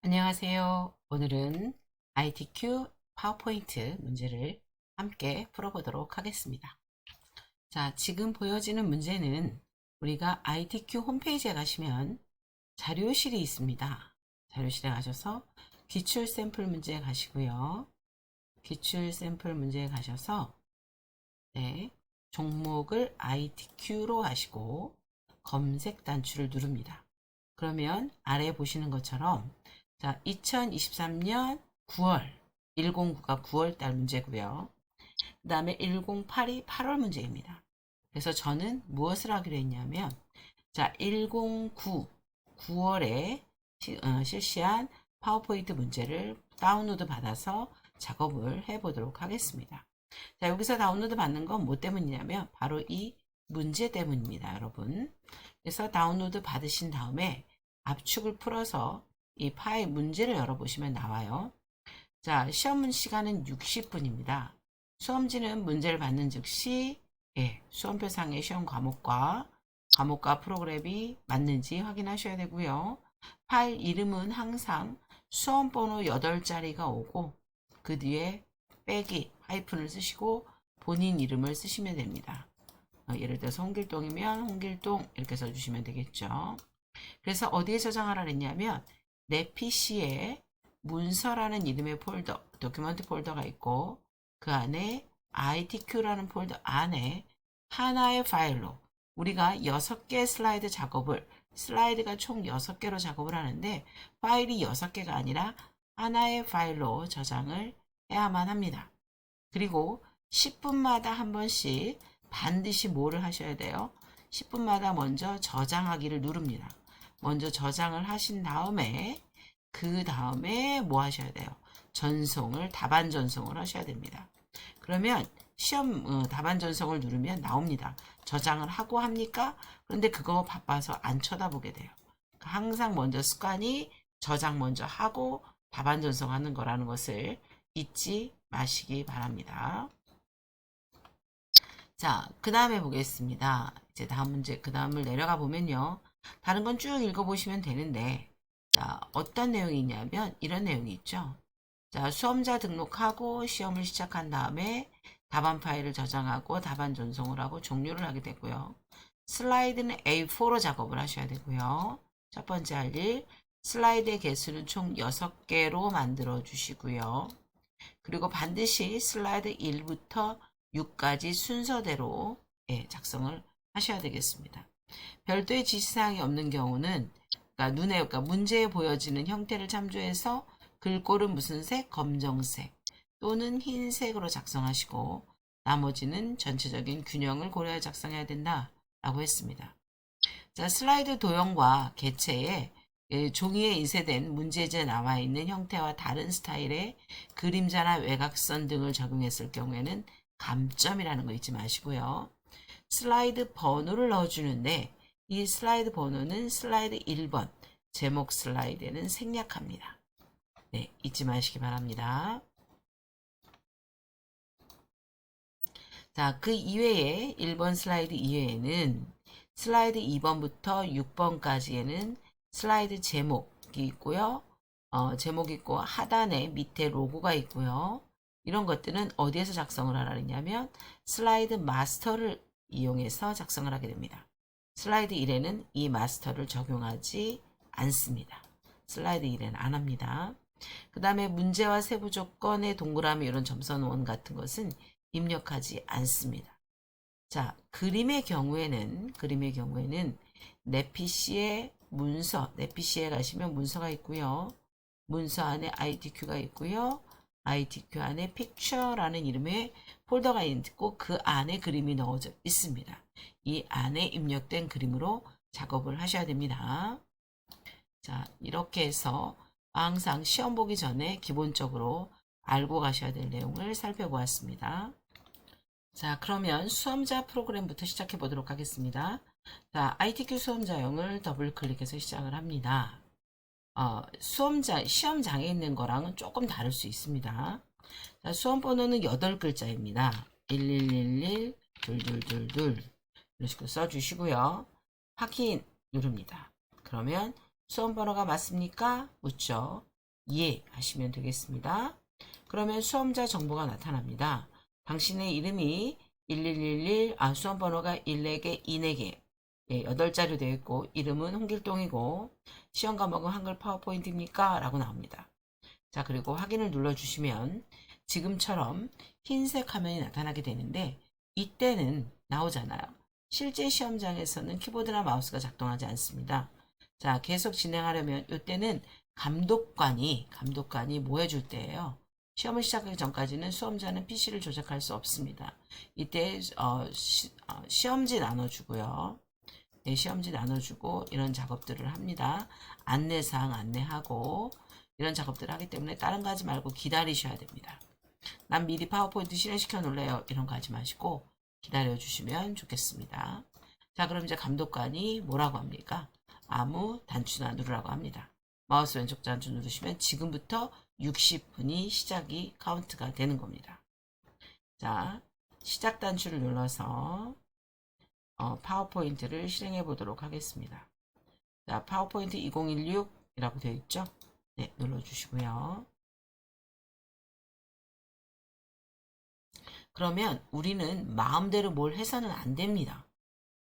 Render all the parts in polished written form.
안녕하세요. 오늘은 ITQ 파워포인트 문제를 함께 풀어보도록 하겠습니다. 자, 지금 보여지는 문제는 우리가 ITQ 홈페이지에 가시면 자료실이 있습니다. 자료실에 가셔서 기출 샘플 문제에 가시고요. 기출 샘플 문제에 가셔서 종목을 ITQ로 하시고 검색 단추를 누릅니다. 그러면 아래 보시는 것처럼 자, 2023년 9월 109가 9월 달 문제고요. 그 다음에 108이 8월 문제입니다. 그래서 저는 무엇을 하기로 했냐면 자, 109 9월에 실시한 파워포인트 문제를 다운로드 받아서 작업을 해 보도록 하겠습니다. 자, 여기서 다운로드 받는 건 뭐 때문이냐면 바로 이 문제 때문입니다, 여러분. 그래서 다운로드 받으신 다음에 압축을 풀어서 이 파일 문제를 열어보시면 나와요. 자, 시험 시간은 60분입니다. 수험지는 문제를 받는 즉시 수험표상의 시험 과목과 프로그램이 맞는지 확인하셔야 되고요. 파일 이름은 항상 수험 번호 8자리가 오고 그 뒤에 빼기, 하이픈을 쓰시고 본인 이름을 쓰시면 됩니다. 예를 들어서 홍길동이면 홍길동 이렇게 써주시면 되겠죠. 그래서 어디에 저장하라 했냐면 내 PC에 문서라는 이름의 폴더, 도큐먼트 폴더가 있고 그 안에 ITQ라는 폴더 안에 하나의 파일로 우리가 6개 슬라이드 작업을 슬라이드가 총 6개로 작업을 하는데 파일이 6개가 아니라 하나의 파일로 저장을 해야만 합니다. 그리고 10분마다 한 번씩 반드시 뭐를 하셔야 돼요? 10분마다 먼저 저장하기를 누릅니다. 먼저 저장을 하신 다음에 그 다음에 뭐 하셔야 돼요? 답안 전송을 하셔야 됩니다. 그러면 시험 답안 전송을 누르면 나옵니다. 저장을 하고 합니까? 그런데 그거 바빠서 안 쳐다보게 돼요. 항상 먼저 습관이 저장 먼저 하고 답안 전송하는 거라는 것을 잊지 마시기 바랍니다. 자, 그 다음에 보겠습니다. 이제 다음 문제, 그 다음을 내려가 보면요. 다른 건 쭉 읽어보시면 되는데, 자, 어떤 내용이 있냐면, 이런 내용이 있죠. 자, 수험자 등록하고 시험을 시작한 다음에 답안 파일을 저장하고 답안 전송을 하고 종료를 하게 되고요. 슬라이드는 A4로 작업을 하셔야 되고요. 첫 번째 할 일, 슬라이드의 개수는 총 6개로 만들어 주시고요. 그리고 반드시 슬라이드 1부터 6까지 순서대로 작성을 하셔야 되겠습니다. 별도의 지시사항이 없는 경우는 그러니까 문제에 보여지는 형태를 참조해서 글꼴은 무슨 색? 검정색 또는 흰색으로 작성하시고 나머지는 전체적인 균형을 고려해 작성해야 된다라고 했습니다. 자, 슬라이드 도형과 개체에 종이에 인쇄된 문제지에 나와 있는 형태와 다른 스타일의 그림자나 외곽선 등을 적용했을 경우에는 감점이라는 거 잊지 마시고요. 슬라이드 번호를 넣어주는데 이 슬라이드 번호는 슬라이드 1번, 제목 슬라이드에는 생략합니다. 네, 잊지 마시기 바랍니다. 자, 그 이외에 1번 슬라이드 이외에는 슬라이드 2번부터 6번까지에는 슬라이드 제목이 있고요. 제목이 있고 하단에 밑에 로고가 있고요. 이런 것들은 어디에서 작성을 하라 했냐면 슬라이드 마스터를 이용해서 작성을 하게 됩니다. 슬라이드 1에는 이 마스터를 적용하지 않습니다. 슬라이드 1에는 안 합니다. 그 다음에 문제와 세부 조건의 동그라미 이런 점선원 같은 것은 입력하지 않습니다. 자, 그림의 경우에는 내 PC에 내 PC에 가시면 문서가 있고요. 문서 안에 ITQ가 있고요. ITQ 안에 픽처라는 이름의 폴더가 있고 그 안에 그림이 넣어져 있습니다. 이 안에 입력된 그림으로 작업을 하셔야 됩니다. 자, 이렇게 해서 항상 시험 보기 전에 기본적으로 알고 가셔야 될 내용을 살펴보았습니다. 자, 그러면 수험자 프로그램부터 시작해 보도록 하겠습니다. 자, ITQ 수험자용을 더블 클릭해서 시작을 합니다. 시험장에 있는 거랑은 조금 다를 수 있습니다. 자, 수험 번호는 8글자입니다. 1111, 2222 이런 식으로 써주시고요. 확인 누릅니다. 그러면 수험 번호가 맞습니까? 묻죠. 예 하시면 되겠습니다. 그러면 수험자 정보가 나타납니다. 당신의 이름이 1111, 수험번호가 14개, 24개, 예, 8자로 되어 있고, 이름은 홍길동이고, 시험 과목은 한글 파워포인트입니까? 라고 나옵니다. 자, 그리고 확인을 눌러주시면, 지금처럼 흰색 화면이 나타나게 되는데, 이때는 나오잖아요. 실제 시험장에서는 키보드나 마우스가 작동하지 않습니다. 자, 계속 진행하려면, 이때는 감독관이 뭐 해줄 때예요. 시험을 시작하기 전까지는 수험자는 PC를 조작할 수 없습니다. 이때 시험지 나눠주고요. 네, 시험지 나눠주고 이런 작업들을 합니다. 안내사항 안내하고 이런 작업들을 하기 때문에 다른 거 하지 말고 기다리셔야 됩니다. 난 미리 파워포인트 실행시켜 놓을래요. 이런 거 하지 마시고 기다려 주시면 좋겠습니다. 자, 그럼 이제 감독관이 뭐라고 합니까? 아무 단추나 누르라고 합니다. 마우스 왼쪽 단추 누르시면 지금부터 60분이 시작이 카운트가 되는 겁니다. 자, 시작 단추를 눌러서 파워포인트를 실행해 보도록 하겠습니다. 자, 파워포인트 2016이라고 되어 있죠? 네, 눌러주시고요. 그러면 우리는 마음대로 뭘 해서는 안 됩니다.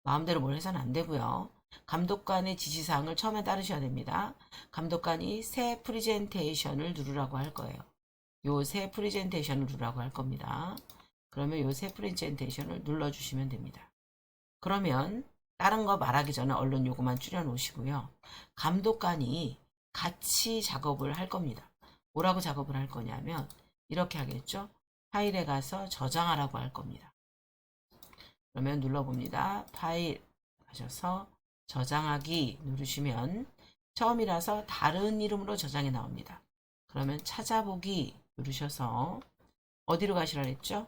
마음대로 뭘 해서는 안 되고요. 감독관의 지시사항을 처음에 따르셔야 됩니다. 감독관이 새 프레젠테이션을 누르라고 할 거예요. 요 새 프레젠테이션을 누르라고 할 겁니다. 그러면 요 새 프레젠테이션을 눌러주시면 됩니다. 그러면 다른 거 말하기 전에 얼른 요거만 줄여 놓으시고요. 감독관이 같이 작업을 할 겁니다. 뭐라고 작업을 할 거냐면 이렇게 하겠죠. 파일에 가서 저장하라고 할 겁니다. 그러면 눌러봅니다. 파일 하셔서 저장하기 누르시면 처음이라서 다른 이름으로 저장이 나옵니다. 그러면 찾아보기 누르셔서 어디로 가시라 했죠?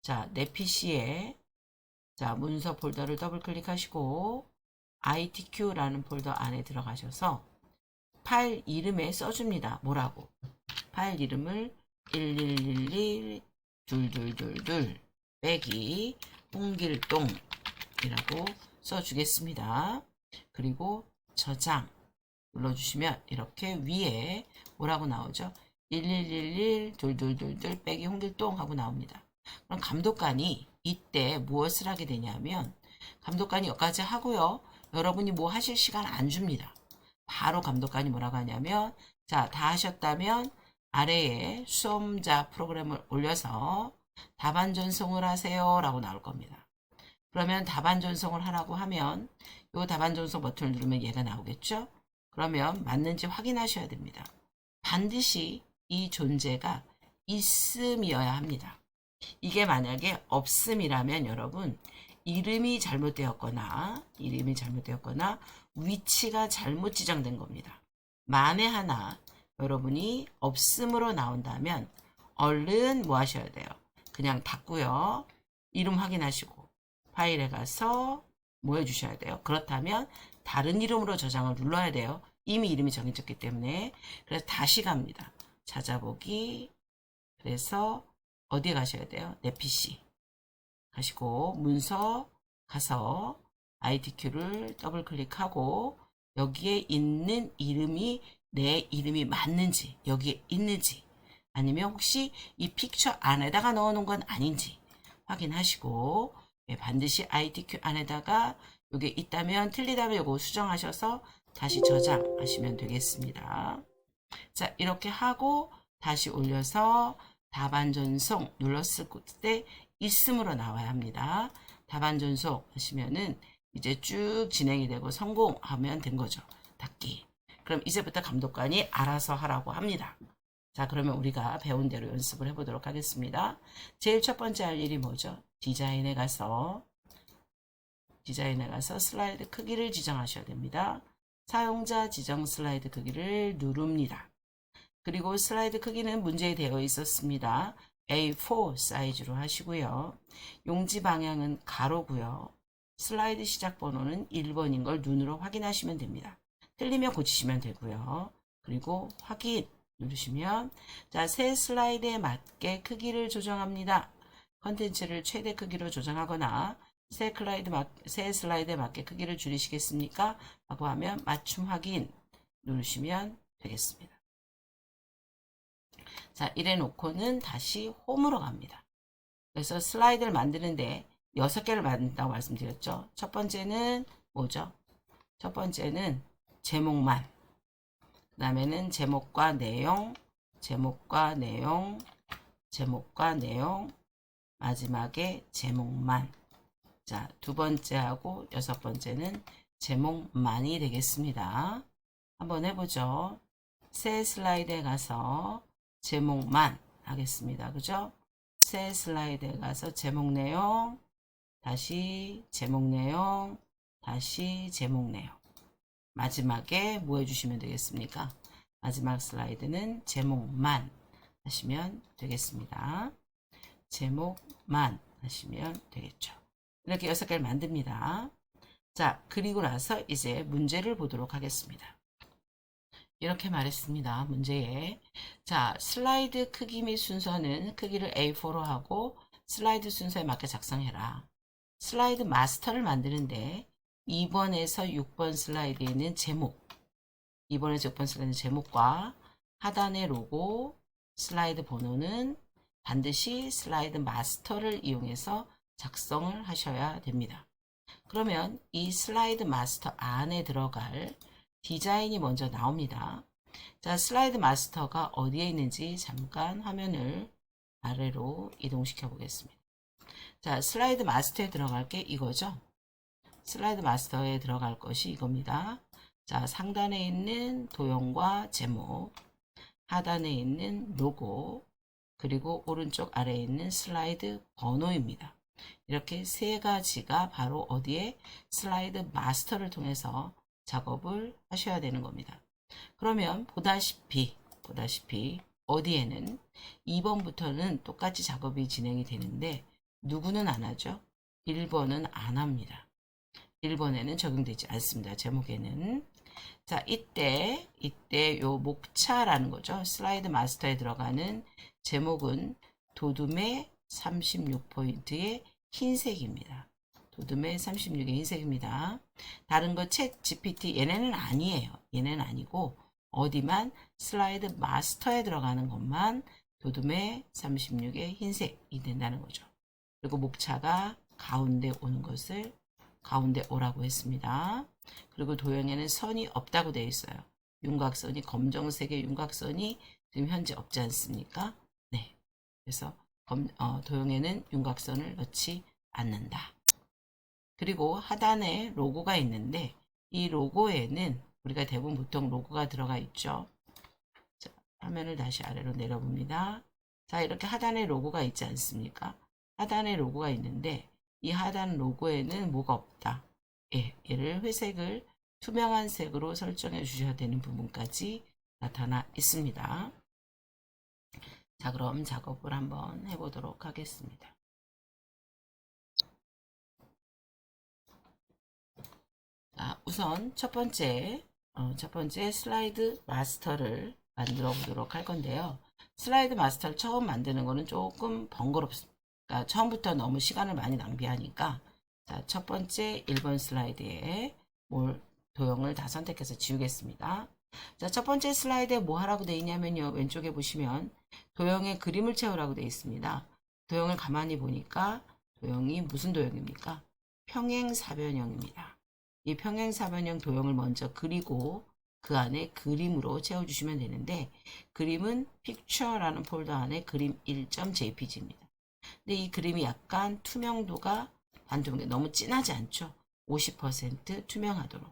자, 내 PC에 자, 문서 폴더를 더블 클릭하시고 ITQ라는 폴더 안에 들어가셔서 파일 이름에 써줍니다. 뭐라고? 파일 이름을 1111 둘둘둘둘 빼기 홍길동이라고 써주겠습니다. 그리고 저장 눌러주시면 이렇게 위에 뭐라고 나오죠? 1111 둘둘둘둘 빼기 홍길동 하고 나옵니다. 그럼 감독관이 이때 무엇을 하게 되냐면 감독관이 여기까지 하고요. 여러분이 뭐 하실 시간 안 줍니다. 바로 감독관이 뭐라고 하냐면 자, 다 하셨다면 아래에 수험자 프로그램을 올려서 답안 전송을 하세요 라고 나올 겁니다. 그러면 답안 전송을 하라고 하면 이 답안 전송 버튼을 누르면 얘가 나오겠죠? 그러면 맞는지 확인하셔야 됩니다. 반드시 이 존재가 있음이어야 합니다. 이게 만약에 없음이라면 여러분 이름이 잘못되었거나 위치가 잘못 지정된 겁니다. 만에 하나 여러분이 없음으로 나온다면 얼른 뭐 하셔야 돼요? 그냥 닫고요. 이름 확인하시고 파일에 가서 뭐 해주셔야 돼요? 그렇다면 다른 이름으로 저장을 눌러야 돼요. 이미 이름이 정해졌기 때문에. 그래서 다시 갑니다. 찾아보기. 그래서 어디에 가셔야 돼요? 내 PC 가시고 문서 가서 ITQ를 더블 클릭하고 여기에 있는 이름이 내 이름이 맞는지 여기에 있는지 아니면 혹시 이 픽처 안에다가 넣어 놓은 건 아닌지 확인하시고 반드시 ITQ 안에다가 이게 있다면 틀리다면 이거 수정하셔서 다시 저장하시면 되겠습니다. 자, 이렇게 하고 다시 올려서 답안 전송 눌렀을 때 있음으로 나와야 합니다. 답안 전송 하시면은 이제 쭉 진행이 되고 성공하면 된 거죠. 닫기. 그럼 이제부터 감독관이 알아서 하라고 합니다. 자, 그러면 우리가 배운 대로 연습을 해보도록 하겠습니다. 제일 첫 번째 할 일이 뭐죠? 디자인에 가서 슬라이드 크기를 지정하셔야 됩니다. 사용자 지정 슬라이드 크기를 누릅니다. 그리고 슬라이드 크기는 문제에 되어 있었습니다. A4 사이즈로 하시고요. 용지 방향은 가로고요. 슬라이드 시작 번호는 1번인 걸 눈으로 확인하시면 됩니다. 틀리면 고치시면 되고요. 그리고 확인 누르시면 자, 새 슬라이드에 맞게 크기를 조정합니다. 컨텐츠를 최대 크기로 조정하거나 새 슬라이드에 맞게 크기를 줄이시겠습니까? 라고 하면 맞춤 확인 누르시면 되겠습니다. 자, 이래 놓고는 다시 홈으로 갑니다. 그래서 슬라이드를 만드는데 6개를 만든다고 말씀드렸죠. 첫 번째는 뭐죠? 첫 번째는 제목만. 그 다음에는 제목과 내용, 제목과 내용, 제목과 내용, 마지막에 제목만. 자, 두 번째하고 6번째는 제목만이 되겠습니다. 한번 해보죠. 새 슬라이드에 가서 제목만 하겠습니다. 그죠? 새 슬라이드에 가서 제목 내용, 다시 제목 내용, 다시 제목 내용. 마지막에 뭐 해주시면 되겠습니까? 마지막 슬라이드는 제목만 하시면 되겠습니다. 제목만 하시면 되겠죠. 이렇게 6개를 만듭니다. 자, 그리고 나서 이제 문제를 보도록 하겠습니다. 이렇게 말했습니다. 문제에. 자, 슬라이드 크기 및 순서는 크기를 A4로 하고 슬라이드 순서에 맞게 작성해라. 슬라이드 마스터를 만드는데 2번에서 6번 슬라이드에 있는 제목, 2번에서 6번 슬라이드 제목과 하단의 로고, 슬라이드 번호는 반드시 슬라이드 마스터를 이용해서 작성을 하셔야 됩니다. 그러면 이 슬라이드 마스터 안에 들어갈 디자인이 먼저 나옵니다. 자, 슬라이드 마스터가 어디에 있는지 잠깐 화면을 아래로 이동시켜 보겠습니다. 자, 슬라이드 마스터에 들어갈 게 이거죠. 슬라이드 마스터에 들어갈 것이 이겁니다. 자, 상단에 있는 도형과 제목, 하단에 있는 로고, 그리고 오른쪽 아래에 있는 슬라이드 번호입니다. 이렇게 세 가지가 바로 어디에 슬라이드 마스터를 통해서 작업을 하셔야 되는 겁니다. 그러면 보다시피 어디에는 2번부터는 똑같이 작업이 진행이 되는데 누구는 안 하죠? 1번은 안 합니다. 1번에는 적용되지 않습니다. 제목에는. 자, 이때 요 목차라는 거죠. 슬라이드 마스터에 들어가는 제목은 도둠의 36포인트의 흰색입니다. 도둠의 36의 흰색입니다. 다른 거 챗 GPT 얘네는 아니에요. 얘네는 아니고 어디만 슬라이드 마스터에 들어가는 것만 도둠의 36의 흰색이 된다는 거죠. 그리고 목차가 가운데 오는 것을 가운데 오라고 했습니다. 그리고 도형에는 선이 없다고 되어 있어요. 윤곽선이 검정색의 윤곽선이 지금 현재 없지 않습니까? 네. 그래서 도형에는 윤곽선을 넣지 않는다. 그리고 하단에 로고가 있는데 이 로고에는 우리가 대부분 보통 로고가 들어가 있죠. 자, 화면을 다시 아래로 내려봅니다. 자, 이렇게 하단에 로고가 있지 않습니까? 하단에 로고가 있는데 이 하단 로고에는 뭐가 없다. 예, 얘를 회색을 투명한 색으로 설정해 주셔야 되는 부분까지 나타나 있습니다. 자, 그럼 작업을 한번 해보도록 하겠습니다. 자, 우선 첫 번째 슬라이드 마스터를 만들어 보도록 할 건데요. 슬라이드 마스터를 처음 만드는 거는 조금 번거롭습니다. 그러니까 처음부터 너무 시간을 많이 낭비하니까 자, 첫 번째 1번 슬라이드에 도형을 다 선택해서 지우겠습니다. 자, 첫 번째 슬라이드에 뭐 하라고 되어 있냐면요. 왼쪽에 보시면 도형에 그림을 채우라고 되어 있습니다. 도형을 가만히 보니까 도형이 무슨 도형입니까? 평행사변형입니다. 이 평행사변형 도형을 먼저 그리고 그 안에 그림으로 채워주시면 되는데 그림은 픽처라는 폴더 안에 그림 1.jpg입니다. 근데 이 그림이 약간 투명도가 반투명도 너무 진하지 않죠? 50% 투명하도록.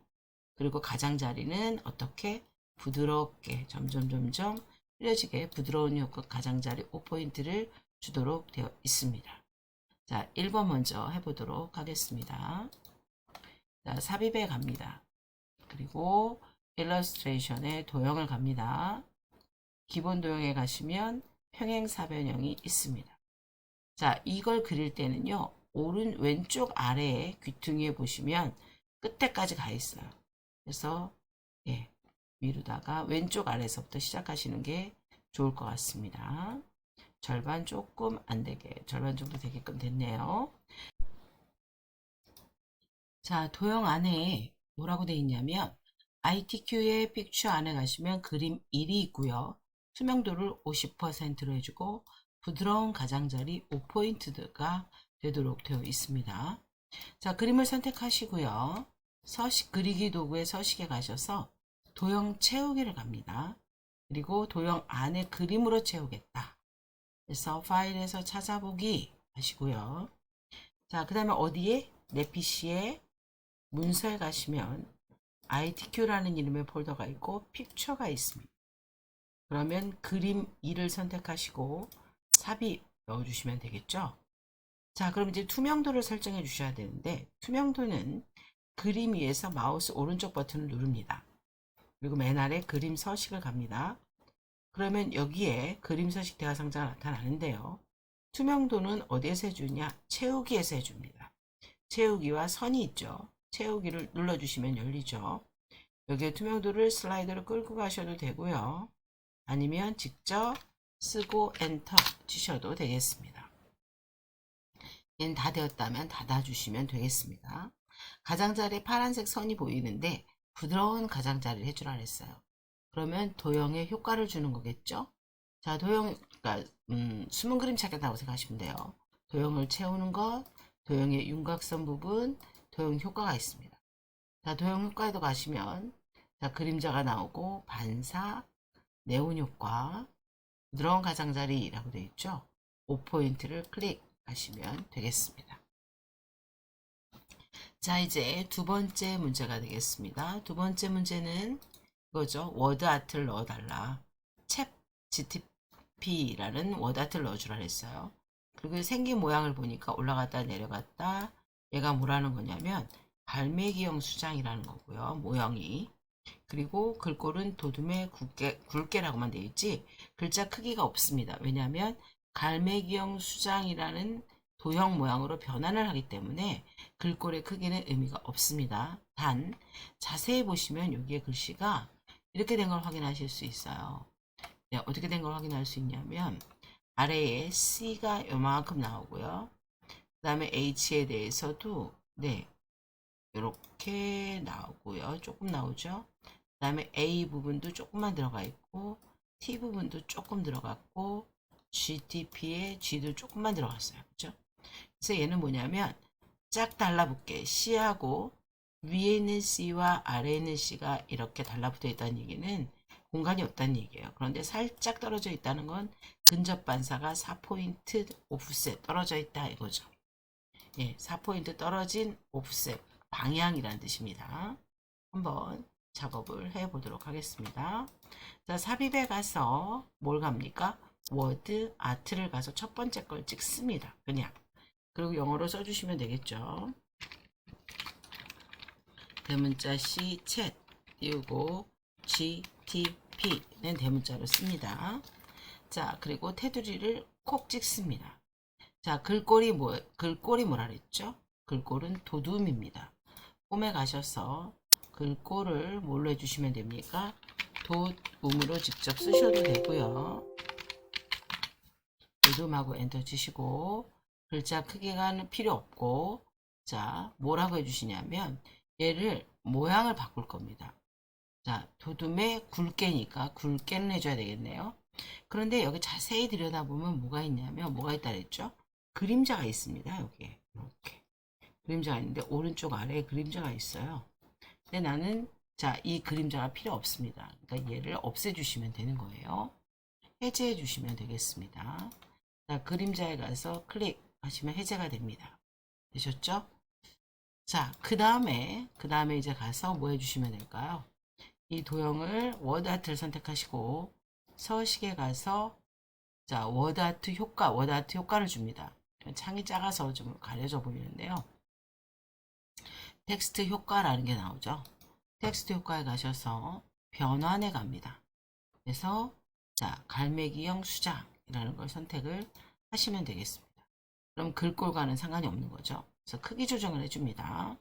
그리고 가장자리는 어떻게 부드럽게 점점 흐려지게 부드러운 효과 가장자리 5포인트를 주도록 되어 있습니다. 자, 1번 먼저 해보도록 하겠습니다. 자, 삽입에 갑니다. 그리고 일러스트레이션에 도형을 갑니다. 기본 도형에 가시면 평행사변형이 있습니다. 자, 이걸 그릴 때는요. 왼쪽 아래에 귀퉁이에 보시면 끝에까지 가 있어요. 그래서 예, 위로다가 왼쪽 아래에서부터 시작하시는 게 좋을 것 같습니다. 절반 조금 안 되게, 절반 정도 되게끔 됐네요. 자, 도형 안에 뭐라고 되어 있냐면 ITQ의 픽처 안에 가시면 그림 1이 있고요. 투명도를 50%로 해주고 부드러운 가장자리 5포인트가 되도록 되어 있습니다. 자, 그림을 선택하시고요. 서식 그리기 도구에 서식에 가셔서 도형 채우기를 갑니다. 그리고 도형 안에 그림으로 채우겠다. 그래서 파일에서 찾아보기 하시고요. 자, 그 다음에 어디에? 내 PC에 문서에 가시면 ITQ라는 이름의 폴더가 있고 픽처가 있습니다. 그러면 그림 2를 선택하시고 삽입 넣어주시면 되겠죠. 자, 그럼 이제 투명도를 설정해 주셔야 되는데 투명도는 그림 위에서 마우스 오른쪽 버튼을 누릅니다. 그리고 맨 아래 그림 서식을 갑니다. 그러면 여기에 그림 서식 대화상자가 나타나는데요. 투명도는 어디에서 해주냐? 채우기에서 해줍니다. 채우기와 선이 있죠. 채우기를 눌러주시면 열리죠. 여기에 투명도를 슬라이드로 끌고 가셔도 되고요. 아니면 직접 쓰고 엔터 치셔도 되겠습니다. 얘는 다 되었다면 닫아주시면 되겠습니다. 가장자리에 파란색 선이 보이는데 부드러운 가장자리를 해주라 했어요. 그러면 도형에 효과를 주는 거겠죠? 자, 도형, 그러니까 숨은 그림 찾겠다고 생각하시면 돼요. 도형을 채우는 것, 도형의 윤곽선 부분, 도형 효과가 있습니다. 자, 도형 효과에도 가시면 자, 그림자가 나오고 반사, 네온 효과, 부드러운 가장자리라고 되어 있죠. 5포인트를 클릭하시면 되겠습니다. 자, 이제 두 번째 문제가 되겠습니다. 두 번째 문제는 이거죠. 워드 아트를 넣어달라. 챗 GTP라는 워드 아트를 넣어주라 했어요. 그리고 생긴 모양을 보니까 올라갔다 내려갔다. 얘가 뭐라는 거냐면 갈매기형 수장이라는 거고요. 모형이. 그리고 글꼴은 도둠의 굵게라고만 되어 있지 글자 크기가 없습니다. 왜냐하면 갈매기형 수장이라는 도형 모양으로 변환을 하기 때문에 글꼴의 크기는 의미가 없습니다. 단 자세히 보시면 여기에 글씨가 이렇게 된 걸 확인하실 수 있어요. 네, 어떻게 된 걸 확인할 수 있냐면 아래에 C가 요만큼 나오고요. 그 다음에 H에 대해서도 네 이렇게 나오고요. 조금 나오죠. 그 다음에 A 부분도 조금만 들어가 있고 T 부분도 조금 들어갔고 GTP에 G도 조금만 들어갔어요. 그죠? 그래서 얘는 뭐냐면 쫙 달라붙게 C하고 위에 있는 C와 아래에 있는 C가 이렇게 달라붙어 있다는 얘기는 공간이 없다는 얘기예요. 그런데 살짝 떨어져 있다는 건 근접 반사가 4포인트 오프셋 떨어져 있다 이거죠. 예, 4포인트 떨어진 오프셋 방향이라는 뜻입니다. 한번 작업을 해 보도록 하겠습니다. 자, 삽입에 가서 뭘 갑니까? 워드 아트를 가서 첫 번째 걸 찍습니다. 그냥. 그리고 영어로 써주시면 되겠죠. 대문자 C 챗 띄우고 GTP는 대문자로 씁니다. 자, 그리고 테두리를 콕 찍습니다. 자, 글꼴이 뭐라 그랬죠? 글꼴은 도둠입니다. 홈에 가셔서 글꼴을 뭘로 해주시면 됩니까? 도둠으로 직접 쓰셔도 되고요. 도둠하고 엔터 치시고 글자 크기가 필요 없고 자, 뭐라고 해주시냐면 얘를 모양을 바꿀 겁니다. 자, 도둠의 굵게니까 굵게는 해줘야 되겠네요. 그런데 여기 자세히 들여다보면 뭐가 있냐면 뭐가 있다 그랬죠? 그림자가 있습니다. 여기에 이렇게 그림자가 있는데 오른쪽 아래에 그림자가 있어요. 근데 나는 자, 이 그림자가 필요 없습니다. 그러니까 얘를 없애주시면 되는 거예요. 해제해 주시면 되겠습니다. 자, 그림자에 가서 클릭하시면 해제가 됩니다. 되셨죠? 자, 그 다음에 이제 가서 뭐 해주시면 될까요? 이 도형을 워드 아트를 선택하시고 서식에 가서 자, 워드 아트 효과를 줍니다. 창이 작아서 좀 가려져 보이는데요. 텍스트 효과라는 게 나오죠. 텍스트 효과에 가셔서 변환에 갑니다. 그래서 자, 갈매기형 수장이라는 걸 선택을 하시면 되겠습니다. 그럼 글꼴과는 상관이 없는 거죠. 그래서 크기 조정을 해줍니다.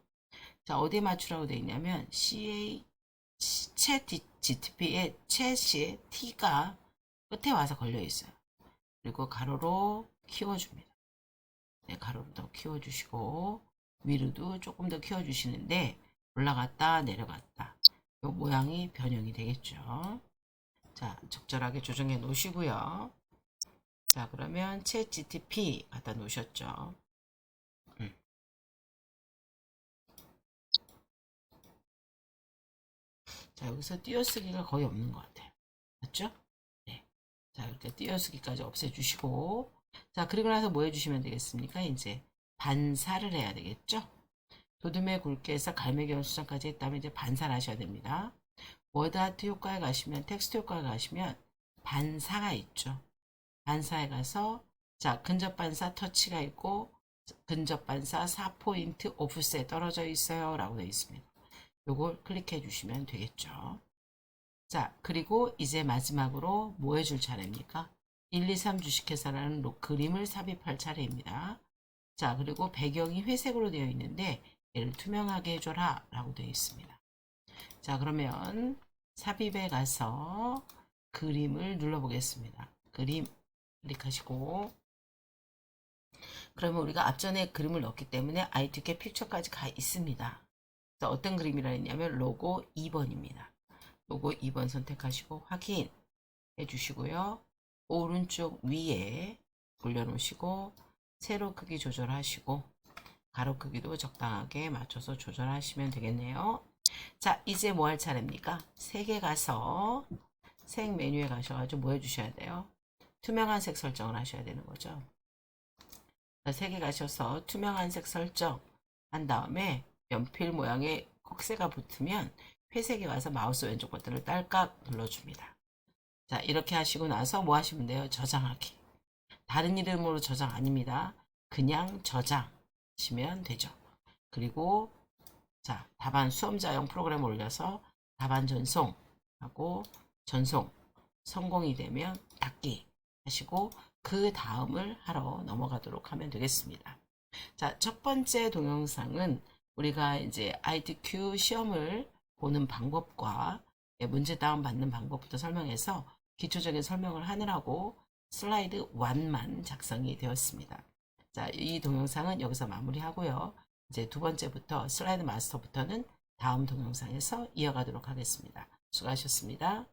자, 어디에 맞추라고 되어 있냐면 챗 GTP의 챗이 T가 끝에 와서 걸려 있어요. 그리고 가로로 키워줍니다. 네, 가로로 더 키워주시고 위로도 조금 더 키워주시는데 올라갔다 내려갔다 이 모양이 변형이 되겠죠. 자, 적절하게 조정해 놓으시고요. 자, 그러면 챗 GTP 갖다 놓으셨죠. 자, 여기서 띄어쓰기가 거의 없는 것 같아요. 맞죠? 네. 자, 이렇게 띄어쓰기까지 없애주시고, 자, 그리고 나서 뭐 해주시면 되겠습니까? 이제 반사를 해야 되겠죠? 도둠의 굵게에서 갈매기원 수정까지 했다면 이제 반사를 하셔야 됩니다. 워드 아트 효과에 가시면, 텍스트 효과에 가시면 반사가 있죠. 반사에 가서, 자, 근접 반사 터치가 있고, 근접 반사 4포인트 오프셋 떨어져 있어요. 라고 되어 있습니다. 요걸 클릭해 주시면 되겠죠. 자, 그리고 이제 마지막으로 뭐 해줄 차례입니까? 1, 2, 3 주식회사라는 그림을 삽입할 차례입니다. 자, 그리고 배경이 회색으로 되어 있는데 얘를 투명하게 해줘라 라고 되어 있습니다. 자, 그러면 삽입에 가서 그림을 눌러보겠습니다. 그림 클릭하시고, 그러면 우리가 앞전에 그림을 넣었기 때문에 ITK 픽처까지 가 있습니다. 자, 어떤 그림이라 했냐면 로고 2번입니다. 로고 2번 선택하시고 확인해 주시고요. 오른쪽 위에 올려놓으시고 세로 크기 조절하시고 가로 크기도 적당하게 맞춰서 조절하시면 되겠네요. 자, 이제 뭐 할 차례입니까? 색에 가서 색 메뉴에 가셔가지고 뭐 해주셔야 돼요? 투명한 색 설정을 하셔야 되는 거죠. 자, 색에 가셔서 투명한 색 설정 한 다음에 연필 모양의 콕새가 붙으면 회색에 와서 마우스 왼쪽 버튼을 딸깍 눌러줍니다. 자, 이렇게 하시고 나서 뭐 하시면 돼요? 저장하기. 다른 이름으로 저장 아닙니다. 그냥 저장하시면 되죠. 그리고 자, 답안 수험자용 프로그램을 올려서 답안 전송하고 전송 성공이 되면 닫기 하시고 그 다음을 하러 넘어가도록 하면 되겠습니다. 자, 첫 번째 동영상은 우리가 이제 ITQ 시험을 보는 방법과 문제 다운받는 방법부터 설명해서 기초적인 설명을 하느라고 슬라이드 1만 작성이 되었습니다. 자, 이 동영상은 여기서 마무리하고요. 이제 두 번째부터 슬라이드 마스터부터는 다음 동영상에서 이어가도록 하겠습니다. 수고하셨습니다.